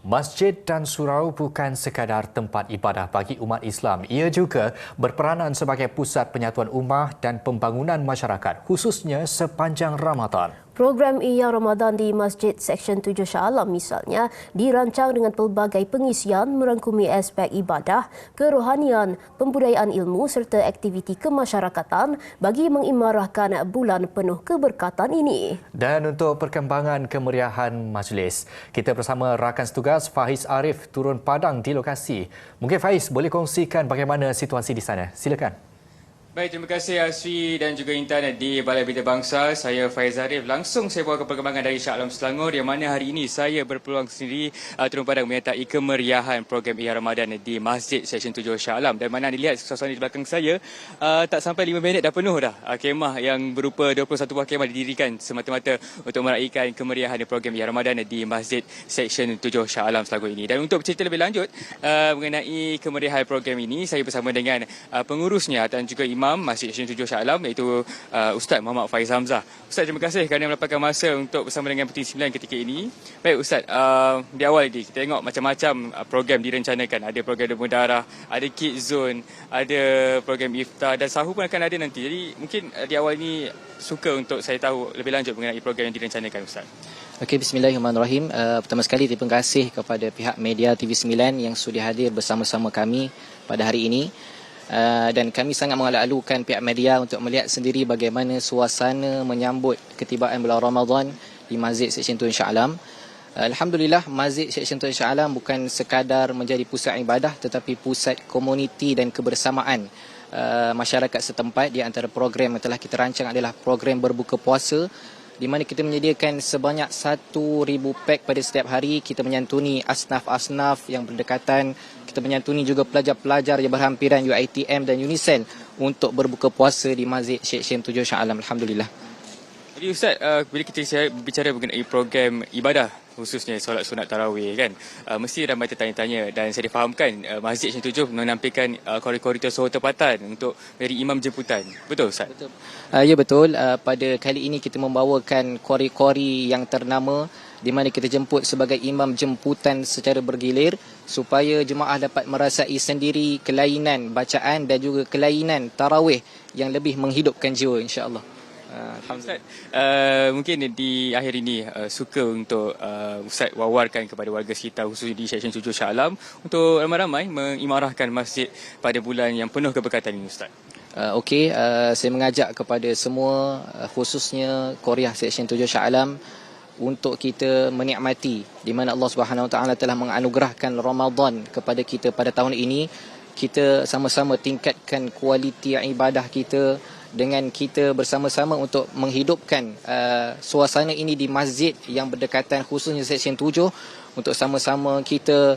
Masjid dan surau bukan sekadar tempat ibadah bagi umat Islam. Ia juga berperanan sebagai pusat penyatuan ummah dan pembangunan masyarakat, khususnya sepanjang Ramadan. Program Ihya Ramadan di Masjid Seksyen 7 Shah Alam misalnya dirancang dengan pelbagai pengisian merangkumi aspek ibadah, kerohanian, pembudayaan ilmu serta aktiviti kemasyarakatan bagi mengimarahkan bulan penuh keberkatan ini. Dan untuk perkembangan kemeriahan majlis, kita bersama rakan setugas Faiz Arif turun padang di lokasi. Mungkin Faiz boleh kongsikan bagaimana situasi di sana. Silakan. Baik, terima kasih Asri dan juga Intan di Balai Berita Bangsa. Saya Faiz Arif. Langsung saya bawa ke perkembangan dari Shah Alam Selangor yang mana hari ini saya berpeluang sendiri turun padang menyertai kemeriahan program Ihya Ramadan di Masjid Seksyen 7 Shah Alam. Dan mana dilihat suasana di belakang saya, tak sampai 5 minit dah penuh dah. Kemah yang berupa 21 buah kemah didirikan semata-mata untuk meraihkan kemeriahan di program Ihya Ramadan di Masjid Seksyen 7 Shah Alam Selangor ini. Dan untuk bercerita lebih lanjut mengenai kemeriahan program ini, saya bersama dengan pengurusnya dan juga Imam Masjid Seksyen 7 Shah Alam iaitu Ustaz Muhammad Faiz Hamzah. Ustaz, terima kasih kerana mendapatkan masa untuk bersama dengan Peti 9 ketika ini. Baik Ustaz, di awal ini kita tengok macam-macam program direncanakan. Ada program demam darah, ada kids zone, ada program iftar dan sahur pun akan ada nanti. Jadi mungkin di awal ini suka untuk saya tahu lebih lanjut mengenai program yang direncanakan Ustaz. Okey, bismillahirrahmanirrahim. Pertama sekali terima kasih kepada pihak media TV9 yang sudi hadir bersama-sama kami pada hari ini. Dan kami sangat mengalu-alukan pihak media untuk melihat sendiri bagaimana suasana menyambut ketibaan bulan Ramadan di Masjid Seksyen 7 Shah Alam. Alhamdulillah, Masjid Seksyen 7 Shah Alam bukan sekadar menjadi pusat ibadah tetapi pusat komuniti dan kebersamaan masyarakat setempat. Di antara program yang telah kita rancang adalah program berbuka puasa, di mana kita menyediakan sebanyak 1,000 pack pada setiap hari. Kita menyantuni asnaf-asnaf yang berdekatan. Kita menyantuni juga pelajar-pelajar yang berhampiran UiTM dan Unicel untuk berbuka puasa di Masjid Seksyen 7 Shah Alam. Alhamdulillah. Jadi Ustaz, bila kita bicara mengenai program ibadah, khususnya solat sunat tarawih kan, mesti ramai tertanya-tanya dan saya difahamkan Masjid Seksyen 7 menampilkan koridor sahur tempatan untuk dari imam jemputan. Betul Ustaz? Betul. Ya betul. Pada kali ini kita membawakan kori-kori yang ternama di mana kita jemput sebagai imam jemputan secara bergilir supaya jemaah dapat merasai sendiri kelainan bacaan dan juga kelainan tarawih yang lebih menghidupkan jiwa, insya-Allah. Ustaz, mungkin di akhir ini suka untuk Ustaz wawarkan kepada warga sekitar khususnya di Seksyen 7 Shah Alam untuk ramai-ramai mengimarahkan masjid pada bulan yang penuh keberkatan ini Ustaz. Okey, saya mengajak kepada semua khususnya Korea Seksyen 7 Shah Alam untuk kita menikmati di mana Allah Subhanahu Wa Taala telah menganugerahkan Ramadan kepada kita pada tahun ini. Kita sama-sama tingkatkan kualiti ibadah kita dengan kita bersama-sama untuk menghidupkan suasana ini di masjid yang berdekatan khususnya Seksyen 7 untuk sama-sama kita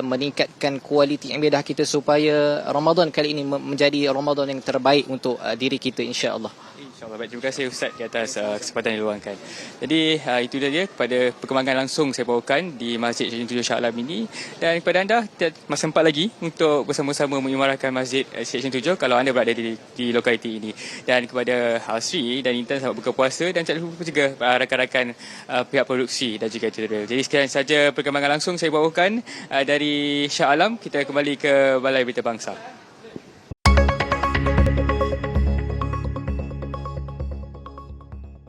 meningkatkan kualiti ibadah kita supaya Ramadan kali ini menjadi Ramadan yang terbaik untuk diri kita, insya-Allah. InsyaAllah. Baik, terima kasih Ustaz di atas kesempatan yang diluangkan. Jadi itu dia kepada perkembangan langsung saya bawakan di Masjid Seksyen 7 Shah Alam ini. Dan kepada anda, masih sempat lagi untuk bersama-sama mengimarahkan Masjid Seksyen 7 kalau anda berada di lokaliti ini. Dan kepada Asri dan Intan selamat buka puasa dan jangan lupa juga rakan-rakan pihak produksi dan juga editorial. Jadi sekian saja perkembangan langsung saya bawakan dari Shah Alam. Kita kembali ke Balai Berita Bangsa.